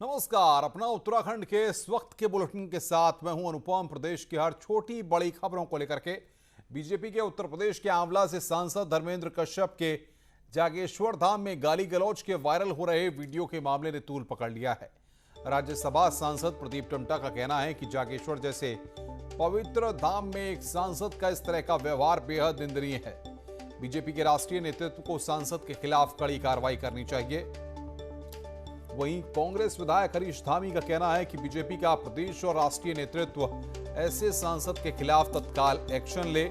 नमस्कार। अपना उत्तराखंड के इस वक्त के बुलेटिन के साथ मैं हूं अनुपम। प्रदेश की हर छोटी बड़ी खबरों को लेकर के बीजेपी के उत्तर प्रदेश के आंवला से सांसद धर्मेंद्र कश्यप के जागेश्वर धाम में गाली गलौज के वायरल हो रहे वीडियो के मामले ने तूल पकड़ लिया है। राज्यसभा सांसद प्रदीप टम्टा का कहना है कि जागेश्वर जैसे पवित्र धाम में एक सांसद का इस तरह का व्यवहार बेहद निंदनीय है। बीजेपी के राष्ट्रीय नेतृत्व को सांसद के खिलाफ कड़ी कार्रवाई करनी चाहिए। वहीं कांग्रेस विधायक हरीश धामी का कहना है कि बीजेपी का प्रदेश और राष्ट्रीय नेतृत्व ऐसे सांसद के खिलाफ तत्काल एक्शन ले,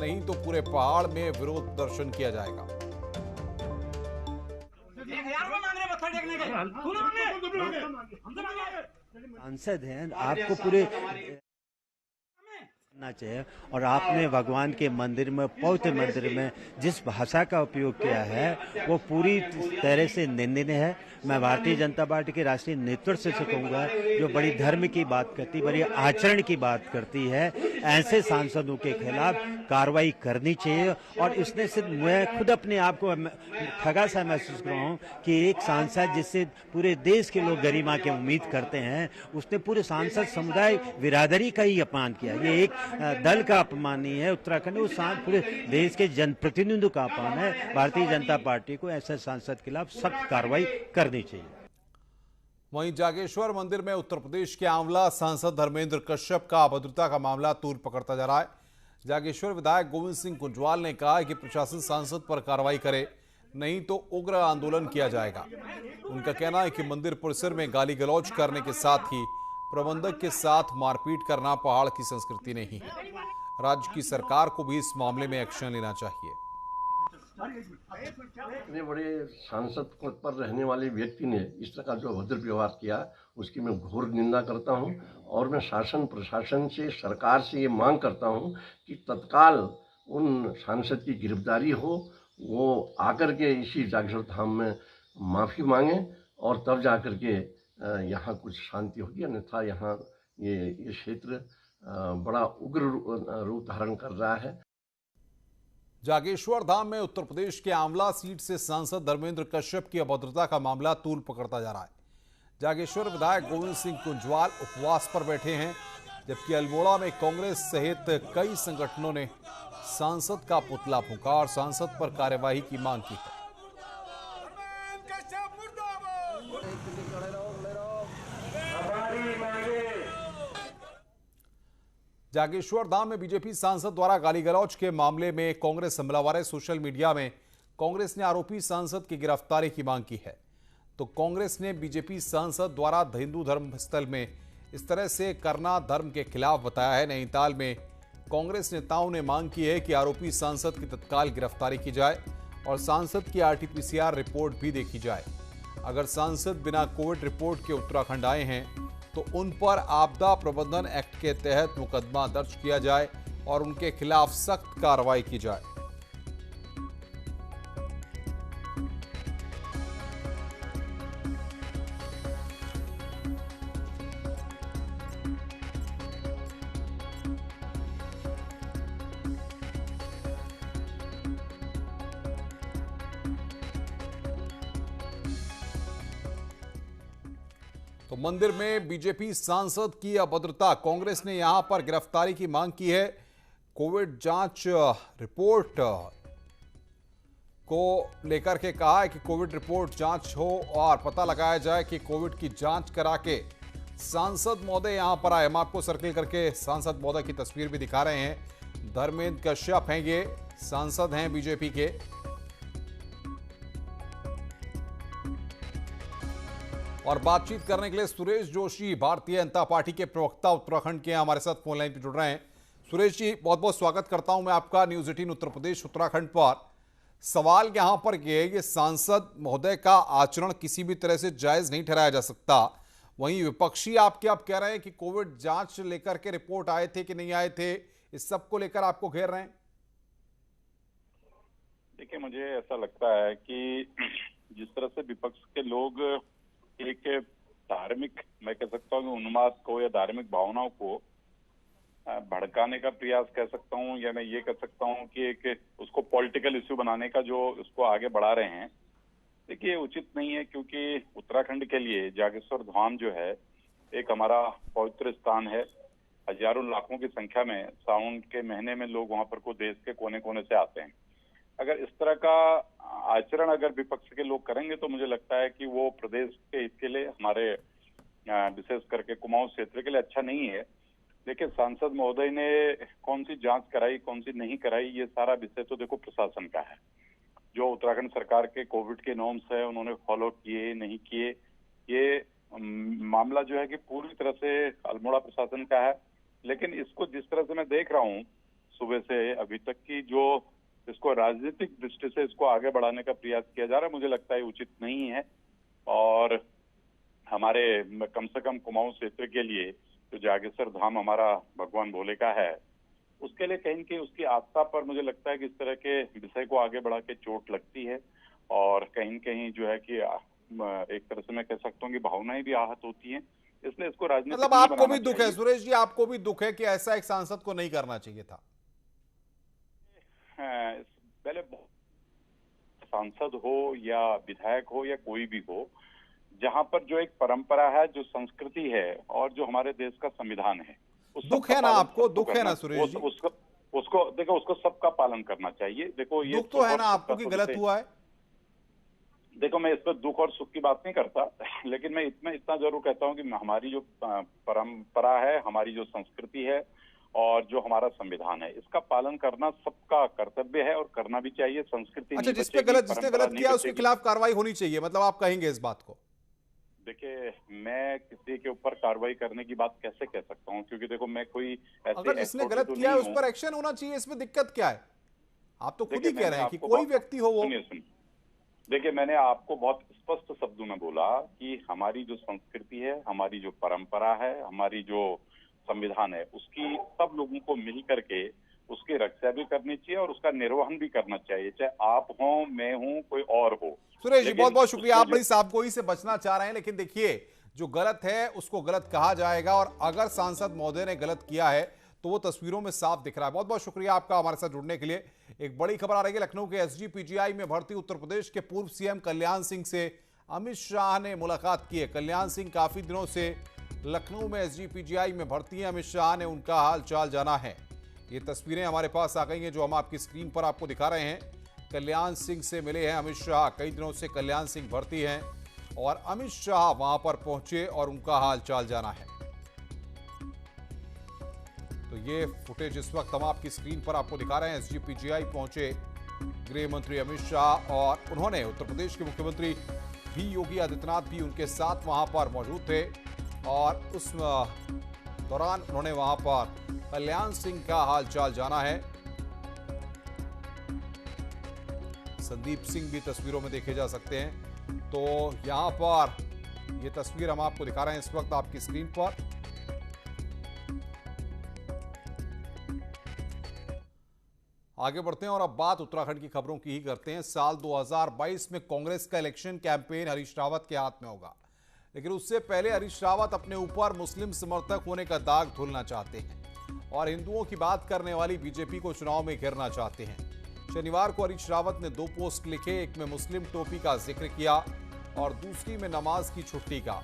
नहीं तो पूरे पहाड़ में विरोध प्रदर्शन किया जाएगा। सांसद हैं, आपको पूरे करना चाहिए। और आपने भगवान के मंदिर में, पवित्र मंदिर में जिस भाषा का उपयोग किया है वो पूरी तरह से निंदनीय है। मैं भारतीय जनता पार्टी के राष्ट्रीय नेतृत्व से कहूंगा, जो बड़ी धर्म की बात करती, बड़ी आचरण की बात करती है, ऐसे सांसदों के खिलाफ कार्रवाई करनी चाहिए। और इसने सिर्फ मैं खुद अपने आप को ठगा सा महसूस कर रहा हूँ कि एक सांसद जिससे पूरे देश के लोग गरिमा की उम्मीद करते हैं, उसने पूरे सांसद समुदाय बिरादरी का ही अपमान किया। ये एक दल का अपमान नहीं है उत्तराखंड, वो पूरे देश के जनप्रतिनिधियों का अपमान है। भारतीय जनता पार्टी को ऐसे सांसद के खिलाफ सख्त कार्रवाई करनी चाहिए। वहीं जागेश्वर मंदिर में उत्तर प्रदेश के आंवला सांसद धर्मेंद्र कश्यप का अभद्रता का मामला तूल पकड़ता जा रहा है। जागेश्वर विधायक गोविंद सिंह कुंजवाल ने कहा है कि प्रशासन सांसद पर कार्रवाई करे, नहीं तो उग्र आंदोलन किया जाएगा। उनका कहना है कि मंदिर परिसर में गाली गलौज करने के साथ ही प्रबंधक के साथ मारपीट करना पहाड़ की संस्कृति नहीं है। राज्य की सरकार को भी इस मामले में एक्शन लेना चाहिए। इतने बड़े सांसद पद पर रहने वाले व्यक्ति ने इस तरह का जो अभद्र व्यवहार किया, उसकी मैं घोर निंदा करता हूं। और मैं शासन प्रशासन से, सरकार से ये मांग करता हूं कि तत्काल उन सांसद की गिरफ्तारी हो, वो आकर के इसी जागेश्वर धाम में माफ़ी मांगे और तब जाकर के यहाँ कुछ शांति होगी। अन्यथा यहाँ ये क्षेत्र बड़ा उग्र रूप धारण कर रहा है। जागेश्वर धाम में उत्तर प्रदेश के आंवला सीट से सांसद धर्मेंद्र कश्यप की अभद्रता का मामला तूल पकड़ता जा रहा है। जागेश्वर विधायक गोविंद सिंह कुंजवाल उपवास पर बैठे हैं, जबकि अल्मोड़ा में कांग्रेस सहित कई संगठनों ने सांसद का पुतला फूंका और सांसद पर कार्यवाही की मांग की है। जागेश्वर धाम में बीजेपी सांसद द्वारा गाली गलौज के मामले में कांग्रेस हमलावर है। सोशल मीडिया में कांग्रेस ने आरोपी सांसद की गिरफ्तारी की मांग की है, तो कांग्रेस ने बीजेपी सांसद द्वारा हिंदू धर्म स्थल में इस तरह से करना धर्म के खिलाफ बताया है। नैनीताल में कांग्रेस नेताओं ने मांग की है कि आरोपी सांसद की तत्काल गिरफ्तारी की जाए और सांसद की RT-PCR रिपोर्ट भी देखी जाए। अगर सांसद बिना कोविड रिपोर्ट के उत्तराखंड आए हैं तो उन पर आपदा प्रबंधन एक्ट के तहत मुकदमा दर्ज किया जाए और उनके खिलाफ सख्त कार्रवाई की जाए। तो मंदिर में बीजेपी सांसद की अभद्रता, कांग्रेस ने यहां पर गिरफ्तारी की मांग की है। कोविड जांच रिपोर्ट को लेकर के कहा है कि कोविड रिपोर्ट जांच हो और पता लगाया जाए कि कोविड की जांच करा के सांसद महोदय यहां पर आए। हम आपको सर्किल करके सांसद महोदय की तस्वीर भी दिखा रहे हैं। धर्मेंद्र कश्यप हैं, ये सांसद हैं बीजेपी के। और बातचीत करने के लिए सुरेश जोशी, भारतीय जनता पार्टी के प्रवक्ता उत्तराखंड के हमारे साथ फोन लाइन पर जुड़ रहे हैं। सुरेश जी, बहुत बहुत स्वागत करता हूं मैं आपका न्यूज़ 18 उत्तर प्रदेश उत्तराखंड पर। सवाल यहां पर ये सांसद महोदय का आचरण किसी भी तरह से जायज नहीं ठहराया जा सकता। वहीं विपक्षी आपके आप कह रहे हैं कि कोविड जांच लेकर के रिपोर्ट आए थे कि नहीं आए थे, इस सब को लेकर आपको घेर रहे हैं। देखिए, मुझे ऐसा लगता है कि जिस तरह से विपक्ष के लोग एक धार्मिक, मैं कह सकता हूँ उन्माद को या धार्मिक भावनाओं को भड़काने का प्रयास कह सकता हूँ, या मैं ये कह सकता हूँ कि एक उसको पॉलिटिकल इश्यू बनाने का जो उसको आगे बढ़ा रहे हैं, देखिए उचित नहीं है, क्योंकि उत्तराखंड के लिए जागेश्वर धाम जो है एक हमारा पवित्र स्थान है। हजारों लाखों की संख्या में सावन के महीने में लोग वहां पर को देश के कोने कोने से आते हैं। अगर इस तरह का आचरण अगर विपक्ष के लोग करेंगे तो मुझे लगता है कि वो प्रदेश के हित के लिए, हमारे विशेष करके कुमाऊं क्षेत्र के लिए अच्छा नहीं है। देखिए सांसद महोदय ने कौन सी जांच कराई, कौन सी नहीं कराई, ये सारा विषय तो देखो प्रशासन का है। जो उत्तराखंड सरकार के कोविड के नॉर्म्स है उन्होंने फॉलो किए नहीं किए, ये मामला जो है कि पूरी तरह से अल्मोड़ा प्रशासन का है। लेकिन इसको जिस तरह से मैं देख रहा हूँ सुबह से अभी तक की, जो इसको राजनीतिक दृष्टि से इसको आगे बढ़ाने का प्रयास किया जा रहा है, मुझे लगता है उचित नहीं है। और हमारे कम से कम कुमाऊं क्षेत्र के लिए जो जागेश्वर धाम हमारा भगवान भोले का है, उसके लिए कहीं कहीं उसकी आस्था पर मुझे लगता है कि इस तरह के विषय को आगे बढ़ा के चोट लगती है। और कहीं कहीं जो है कि एक तरह से मैं कह सकता हूँ कि भावनाएं भी आहत होती हैं। इसलिए इसको राजनीतिक मतलब नहीं आपको बनाना भी दुख है चाहिए। सुरेश जी, आपको भी दुख है कि ऐसा एक सांसद को नहीं करना चाहिए था? पहले सांसद हो या विधायक हो या कोई भी हो, जहां पर जो एक परंपरा है, जो संस्कृति है और जो हमारे देश का संविधान है, उस दुख सबका है ना पालन आपको? सबको दुख है ना करना- सुरेश जी? उसको देखो, उसको सबका पालन करना चाहिए। देखो ये दुख तो है सुख ना और सुख आपको का कि तो गलत विषय- हुआ है? देखो मैं इस पर दुख और सुख की बात नहीं करता, लेकिन मैं इतना जरूर कहता हूं कि हमारी जो परंपरा है, हमारी जो संस्कृति है और जो हमारा संविधान है, इसका पालन करना सबका कर्तव्य है और करना भी चाहिए। संस्कृति अच्छा, नहीं जिसपे बचेगी, गलत, जिसने परंपरा गलत नहीं किया उसके बचेगी। खिलाफ कार्रवाई होनी चाहिए, मतलब आप कहेंगे इस बात को? देखिए मैं किसी के ऊपर कार्रवाई करने की बात कैसे कह सकता हूँ, क्योंकि देखो मैं कोई ऐसे अगर जिसने एक्सपर्ट गलत तो किया है नहीं उस हूँ। पर एक्शन होना चाहिए, इसमें दिक्कत क्या है? आप तो खुद देखिए ही कह मैंने रहे हैं कि आपको कोई बहुत- व्यक्ति हो वो। सुनिए। देखिए मैंने आपको बहुत स्पष्ट शब्दों में बोला कि हमारी जो संस्कृति है, हमारी जो परंपरा है, हमारी जो संविधान है, उसकी सब लोगों को मिल करके उसकी रक्षा भी करनी चाहिए और उसका निर्वहन भी करना चाहिए, चाहे आप हो, मैं हूं, कोई और हो। सुरेश जी लेकिन बहुत बहुत शुक्रिया, उसमें आप बड़ी साफगोई से बचना चाह रहे हैं, लेकिन देखिए जो गलत है उसको गलत कहा जाएगा, और अगर सांसद महोदय ने गलत किया है तो वो तस्वीरों में साफ दिख रहा है। बहुत बहुत शुक्रिया आपका हमारे साथ जुड़ने के लिए। एक बड़ी खबर आ रही है, लखनऊ के एसजीपीजीआई में भर्ती उत्तर प्रदेश के पूर्व सीएम कल्याण सिंह से अमित शाह ने मुलाकात की है। कल्याण सिंह काफी दिनों से लखनऊ में एसजीपीजीआई में भर्ती हैं, अमित शाह ने उनका हाल चाल जाना है। ये तस्वीरें हमारे पास आ गई हैं जो हम आपकी स्क्रीन पर आपको दिखा रहे हैं। कल्याण सिंह से मिले हैं अमित शाह, कई दिनों से कल्याण सिंह भर्ती हैं और अमित शाह वहां पर पहुंचे और उनका हाल चाल जाना है। तो ये फुटेज इस वक्त हम आपकी स्क्रीन पर आपको दिखा रहे हैं। एसजीपीजीआई पहुंचे गृह मंत्री अमित शाह और उन्होंने उत्तर प्रदेश के मुख्यमंत्री भी योगी आदित्यनाथ भी उनके साथ वहां पर मौजूद थे और उस दौरान उन्होंने वहां पर कल्याण सिंह का हाल चाल जाना है। संदीप सिंह भी तस्वीरों में देखे जा सकते हैं। तो यहां पर ये तस्वीर हम आपको दिखा रहे हैं इस वक्त आपकी स्क्रीन पर। आगे बढ़ते हैं और अब बात उत्तराखंड की खबरों की ही करते हैं। साल 2022 में कांग्रेस का इलेक्शन कैंपेन हरीश रावत के हाथ में होगा, लेकिन उससे पहले हरीश रावत अपने ऊपर मुस्लिम समर्थक होने का दाग धुलना चाहते हैं और हिंदुओं की बात करने वाली बीजेपी को चुनाव में घेरना चाहते हैं। शनिवार को हरीश रावत ने 2 पोस्ट लिखे, एक में मुस्लिम टोपी का जिक्र किया और दूसरी में नमाज की छुट्टी का।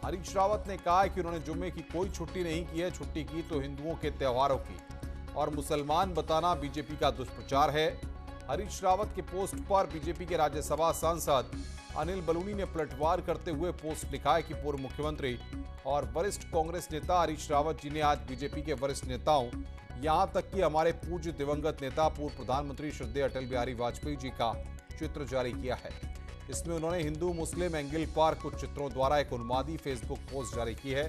हरीश रावत ने कहा कि उन्होंने जुम्मे की कोई छुट्टी नहीं की है, छुट्टी की तो हिंदुओं के त्योहारों की, और मुसलमान बताना बीजेपी का दुष्प्रचार है। हरीश रावत के पोस्ट पर बीजेपी के राज्यसभा सांसद अनिल बलूनी ने पलटवार करते हुए पोस्ट लिखा है कि पूर्व मुख्यमंत्री और वरिष्ठ कांग्रेस नेता हरीश रावत जी ने आज बीजेपी के वरिष्ठ नेताओं, यहां तक कि हमारे पूज्य दिवंगत नेता पूर्व प्रधानमंत्री श्रद्धेय अटल बिहारी वाजपेयी जी का चित्र जारी किया है। इसमें उन्होंने हिंदू मुस्लिम एंगल पर कुछ चित्रों द्वारा एक उन्मादी फेसबुक पोस्ट जारी की है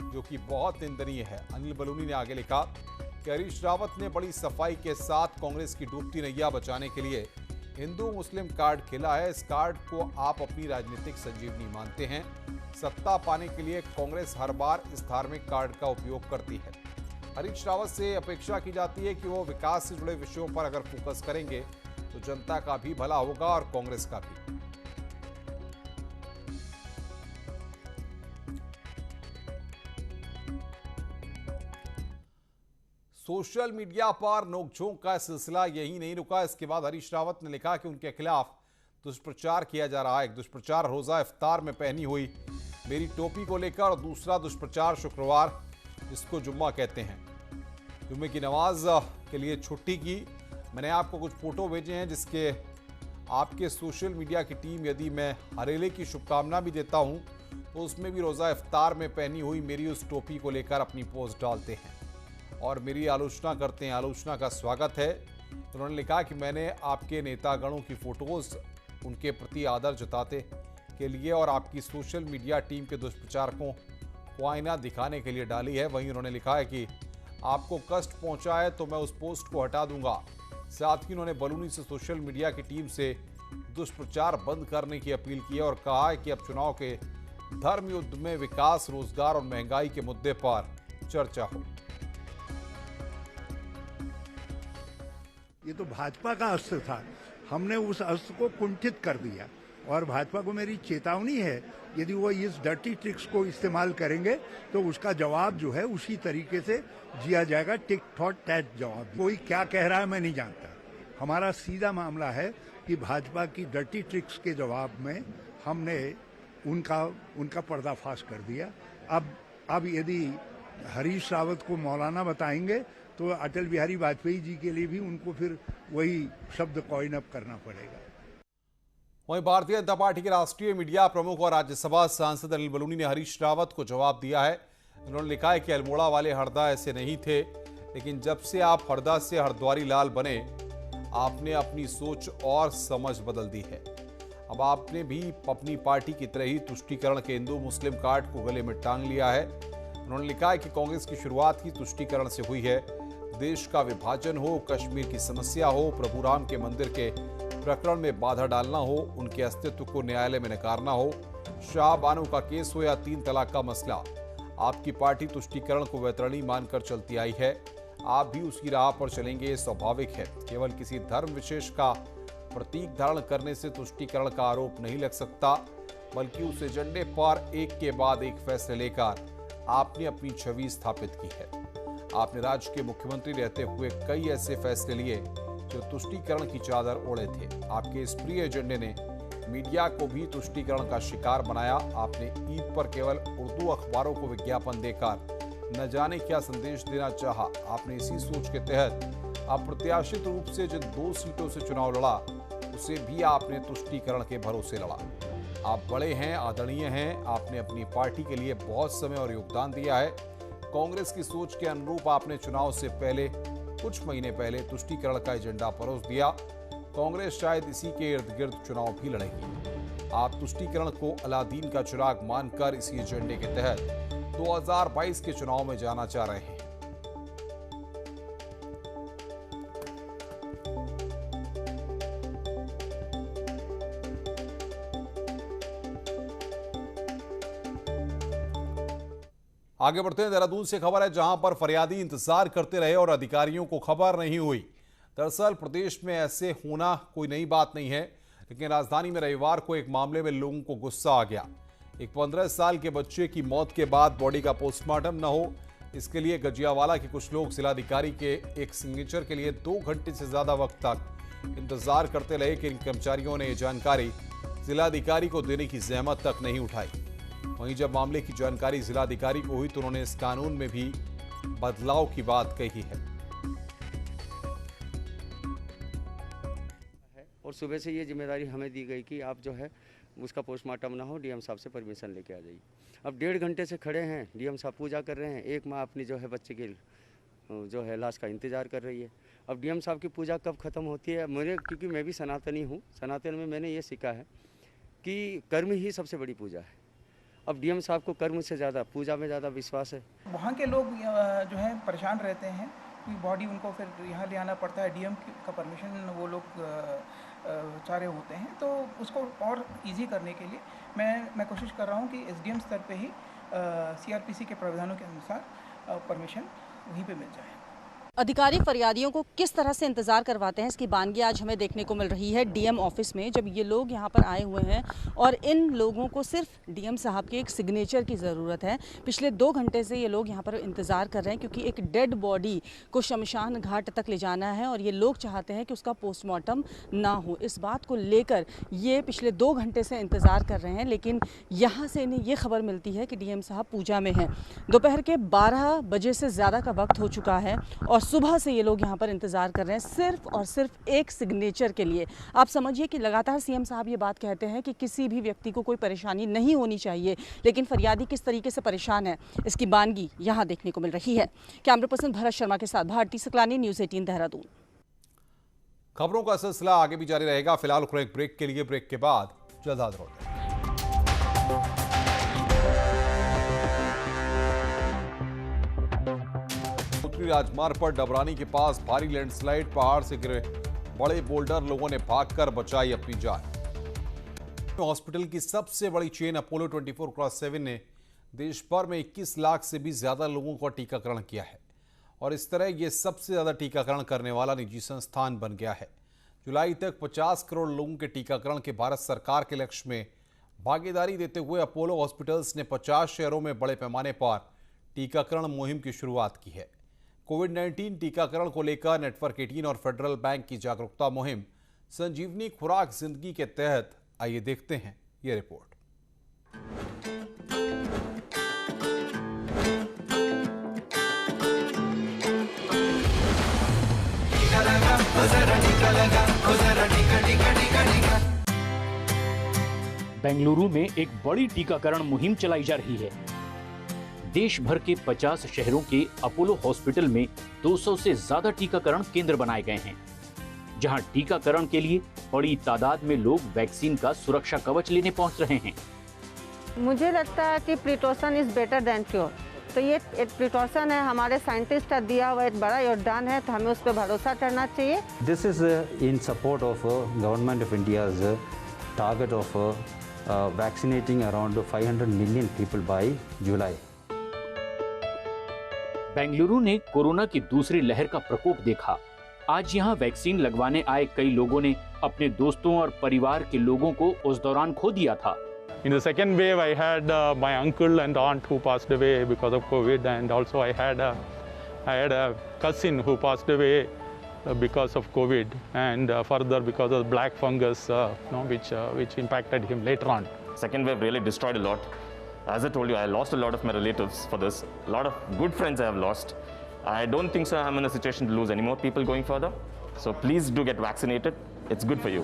जो कि बहुत निंदनीय है। अनिल बलूनी ने आगे लिखा कि हरीश रावत ने बड़ी सफाई के साथ कांग्रेस की डूबती नैया बचाने के लिए हिंदू मुस्लिम कार्ड खेला है। इस कार्ड को आप अपनी राजनीतिक संजीवनी मानते हैं। सत्ता पाने के लिए कांग्रेस हर बार इस धार्मिक कार्ड का उपयोग करती है। हरीश रावत से अपेक्षा की जाती है कि वो विकास से जुड़े विषयों पर अगर फोकस करेंगे तो जनता का भी भला होगा और कांग्रेस का भी। सोशल मीडिया पर नोकझोंक का सिलसिला यही नहीं रुका। इसके बाद हरीश रावत ने लिखा कि उनके खिलाफ दुष्प्रचार किया जा रहा है। एक दुष्प्रचार रोजा इफ्तार में पहनी हुई मेरी टोपी को लेकर और दूसरा दुष्प्रचार शुक्रवार, जिसको जुम्मा कहते हैं, जुम्मे की नमाज के लिए छुट्टी की। मैंने आपको कुछ फोटो भेजे हैं जिसके आपके सोशल मीडिया की टीम, यदि मैं हरेले की शुभकामना भी देता हूं तो उसमें भी रोज़ा इफ्तार में पहनी हुई मेरी उस टोपी को लेकर अपनी पोस्ट डालते हैं और मेरी आलोचना करते हैं। आलोचना का स्वागत है। उन्होंने लिखा कि मैंने आपके नेतागणों की फोटोज उनके प्रति आदर जताते के लिए और आपकी सोशल मीडिया टीम के दुष्प्रचारकों को आईना दिखाने के लिए डाली है। वहीं उन्होंने लिखा है कि आपको कष्ट पहुंचा है तो मैं उस पोस्ट को हटा दूंगा। साथ ही उन्होंने बलूनी से सोशल मीडिया की टीम से दुष्प्रचार बंद करने की अपील की है और कहा है कि अब चुनाव के धर्म युद्ध में विकास, रोजगार और महंगाई के मुद्दे पर चर्चा हो। ये तो भाजपा का अस्त्र था, हमने उस अस्त्र को कुंठित कर दिया और भाजपा को मेरी चेतावनी है, यदि वो इस डर्टी ट्रिक्स को इस्तेमाल करेंगे तो उसका जवाब जो है उसी तरीके से दिया जाएगा, टिक टॉक टैट जवाब। कोई क्या कह रहा है मैं नहीं जानता। हमारा सीधा मामला है कि भाजपा की डर्टी ट्रिक्स के जवाब में हमने उनका पर्दाफाश कर दिया। अब यदि हरीश रावत को मौलाना बताएंगे तो अटल बिहारी वाजपेयी जी के लिए भी उनको फिर वही शब्द कॉइन अप करना पड़ेगा। वहीं भारतीय जनता पार्टी के राष्ट्रीय मीडिया प्रमुख और राज्यसभा सांसद अनिल बलूनी ने हरीश रावत को जवाब दिया है। उन्होंने लिखा है कि अल्मोड़ा वाले हरदा ऐसे नहीं थे, लेकिन जब से आप हरदा से हरद्वारी लाल बने, आपने अपनी सोच और समझ बदल दी है। अब आपने भी अपनी पार्टी की तरह ही तुष्टीकरण के हिंदू मुस्लिम कार्ड को गले में टांग लिया है। उन्होंने लिखा है कि कांग्रेस की शुरुआत ही तुष्टीकरण से हुई है। देश का विभाजन हो, कश्मीर की समस्या हो, प्रभु राम के मंदिर के प्रकरण में बाधा डालना हो, उनके अस्तित्व को न्यायालय में नकारना हो, शाह बानो का केस हो या 3 तलाक का मसला, आपकी पार्टी तुष्टीकरण को वैतरणी मानकर चलती आई है। आप भी उसकी राह पर चलेंगे, ये स्वाभाविक है। केवल किसी धर्म विशेष का प्रतीक धारण करने से तुष्टीकरण का आरोप नहीं लग सकता, बल्कि उस एजेंडे पर एक के बाद एक फैसले लेकर आपने अपनी छवि स्थापित की है। आपने राज्य के मुख्यमंत्री रहते हुए कई ऐसे फैसले लिए जो तुष्टीकरण की चादर ओढ़े थे। आपके इस प्रिय एजेंडे ने मीडिया को भी तुष्टीकरण का शिकार बनाया। आपने ईद पर केवल उर्दू अखबारों को विज्ञापन देकर न जाने क्या संदेश देना चाहा। आपने इसी सोच के तहत अप्रत्याशित रूप से जिन 2 सीटों से चुनाव लड़ा, उसे भी आपने तुष्टीकरण के भरोसे लड़ा। आप बड़े हैं, आदरणीय हैं। आपने अपनी पार्टी के लिए बहुत समय और योगदान दिया है। कांग्रेस की सोच के अनुरूप आपने चुनाव से पहले कुछ महीने पहले तुष्टीकरण का एजेंडा परोस दिया। कांग्रेस शायद इसी के इर्द गिर्द चुनाव भी लड़ेगी। आप तुष्टीकरण को अलादीन का चिराग मानकर इसी एजेंडे के तहत 2022 के चुनाव में जाना चाह रहे हैं। आगे बढ़ते हैं। देहरादून से खबर है, जहां पर फरियादी इंतजार करते रहे और अधिकारियों को खबर नहीं हुई। दरअसल प्रदेश में ऐसे होना कोई नई बात नहीं है, लेकिन राजधानी में रविवार को एक मामले में लोगों को गुस्सा आ गया। एक 15 साल के बच्चे की मौत के बाद बॉडी का पोस्टमार्टम न हो, इसके लिए गजियावाला के कुछ लोग जिलाधिकारी के एक सिग्नेचर के लिए 2 घंटे से ज्यादा वक्त तक इंतजार करते रहे कि इन कर्मचारियों ने यह जानकारी जिलाधिकारी को देने की जहमत तक नहीं उठाई। वहीं जब मामले की जानकारी जिलाधिकारी को हुई तो उन्होंने इस कानून में भी बदलाव की बात कही है। और सुबह से ये जिम्मेदारी हमें दी गई कि आप जो है उसका पोस्टमार्टम ना हो, डीएम साहब से परमिशन लेके आ जाइए। अब 1.5 घंटे से खड़े हैं, डीएम साहब पूजा कर रहे हैं, एक माँ अपनी जो है बच्चे की जो है लाश का इंतजार कर रही है। अब डीएम साहब की पूजा कब खत्म होती है? क्योंकि मैं भी सनातनी हूँ, सनातन में मैंने ये सीखा है कि कर्म ही सबसे बड़ी पूजा है। अब डीएम साहब को कर्म से ज़्यादा पूजा में ज़्यादा विश्वास है। वहाँ के लोग जो है परेशान रहते हैं कि बॉडी उनको फिर यहाँ ले आना पड़ता है, डीएम का परमिशन वो लोग चाह रहे होते हैं, तो उसको और इजी करने के लिए मैं कोशिश कर रहा हूँ कि एसडीएम स्तर पे ही सीआरपीसी के प्रावधानों के अनुसार परमिशन वहीं पे मिल जाए। अधिकारी फरियादियों को किस तरह से इंतजार करवाते हैं, इसकी बानगी आज हमें देखने को मिल रही है डीएम ऑफिस में, जब ये लोग यहाँ पर आए हुए हैं और इन लोगों को सिर्फ डीएम साहब के एक सिग्नेचर की ज़रूरत है। पिछले 2 घंटे से ये लोग यहाँ पर इंतज़ार कर रहे हैं क्योंकि एक डेड बॉडी को शमशान घाट तक ले जाना है और ये लोग चाहते हैं कि उसका पोस्टमार्टम ना हो। इस बात को लेकर ये पिछले 2 घंटे से इंतज़ार कर रहे हैं, लेकिन यहाँ से इन्हें ये खबर मिलती है कि डीएम साहब पूजा में हैं। दोपहर के 12 बजे से ज़्यादा का वक्त हो चुका है और सुबह से ये लोग यहाँ पर इंतज़ार कर रहे हैं सिर्फ और सिर्फ एक सिग्नेचर के लिए। आप समझिए कि लगातार सीएम साहब ये बात कहते हैं कि किसी भी व्यक्ति को कोई परेशानी नहीं होनी चाहिए, लेकिन फरियादी किस तरीके से परेशान है इसकी बानगी यहाँ देखने को मिल रही है। कैमरा पर्सन भरत शर्मा के साथ भारती सकलानी, न्यूज़ 18 देहरादून। खबरों का सिलसिला आगे भी जारी रहेगा। फिलहाल एक ब्रेक के लिए, ब्रेक के बाद जल्द हाजिर होते हैं। उत्तरी राजमार्ग पर डबरानी के पास भारी लैंडस्लाइड, पहाड़ से गिरे बड़े बोल्डर, लोगों ने भागकर बचाई अपनी जान। हॉस्पिटल की सबसे बड़ी चेन अपोलो 24/7 ने देश भर में 21 लाख से भी ज्यादा लोगों का टीकाकरण किया है और इस तरह ये सबसे ज्यादा टीकाकरण करने वाला निजी संस्थान बन गया है। जुलाई तक 50 करोड़ लोगों के टीकाकरण के भारत सरकार के लक्ष्य में भागीदारी देते हुए अपोलो हॉस्पिटल्स ने 50 शहरों में बड़े पैमाने पर टीकाकरण मुहिम की शुरुआत की है। कोविड-19 टीकाकरण को लेकर नेटवर्क 18 और फेडरल बैंक की जागरूकता मुहिम संजीवनी खुराक जिंदगी के तहत, आइए देखते हैं ये रिपोर्ट। बेंगलुरु में एक बड़ी टीकाकरण मुहिम चलाई जा रही है। देश भर के 50 शहरों के अपोलो हॉस्पिटल में 200 से ज्यादा टीकाकरण केंद्र बनाए गए हैं, जहां टीकाकरण के लिए बड़ी तादाद में लोग वैक्सीन का सुरक्षा कवच लेने पहुंच रहे हैं। मुझे लगता है कि precaution is better than cure. तो ये एक प्रिकॉशन है, हमारे साइंटिस्ट का दिया हुआ एक बड़ा योगदान है, तो हमें उस पर भरोसा करना चाहिए। This is in support of government of India's target of vaccinating around 500 million people by July. Bengaluru ने कोरोना की दूसरी लहर का प्रकोप देखा। आज यहाँ वैक्सीन लगवाने आए कई लोगों ने अपने दोस्तों और परिवार के लोगों को उस दौरान खो दिया था। In the second wave, I had my uncle and aunt who passed away because of COVID, and also I had a cousin who passed away because of COVID, and further because of black fungus, which impacted him later on. Second wave really destroyed a lot. As I told you, I lost a lot of my relatives for this. A lot of good friends I have lost. I don't think so I'm in a situation to lose any more people going further. So please do get vaccinated. It's good for you.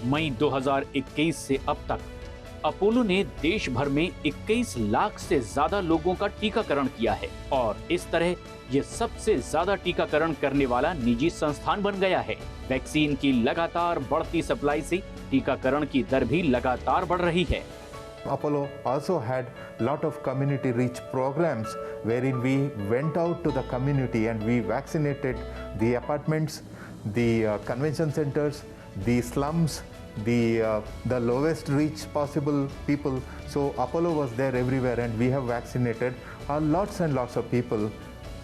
मई 2021 से अब तक Apollo ने देश भर में 21 लाख से ज्यादा लोगों का टीकाकरण किया है और इस तरह ये सबसे ज्यादा टीकाकरण करने वाला निजी संस्थान बन गया है। वैक्सीन की लगातार बढ़ती सप्लाई से टीकाकरण की दर भी लगातार बढ़ रही है। Apollo also had lot of community reach programs wherein we went out to the community and we vaccinated the apartments, the convention centers, the slums, the lowest reach possible people. So Apollo was there everywhere and we have vaccinated lots and lots of people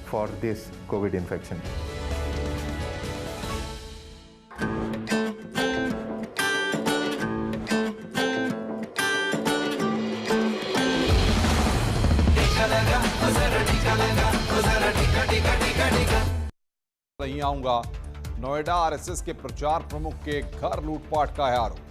for this COVID infection. नहीं आऊंगा, Noida RSS के प्रचार प्रमुख के घर लूटपाट का है आरोप।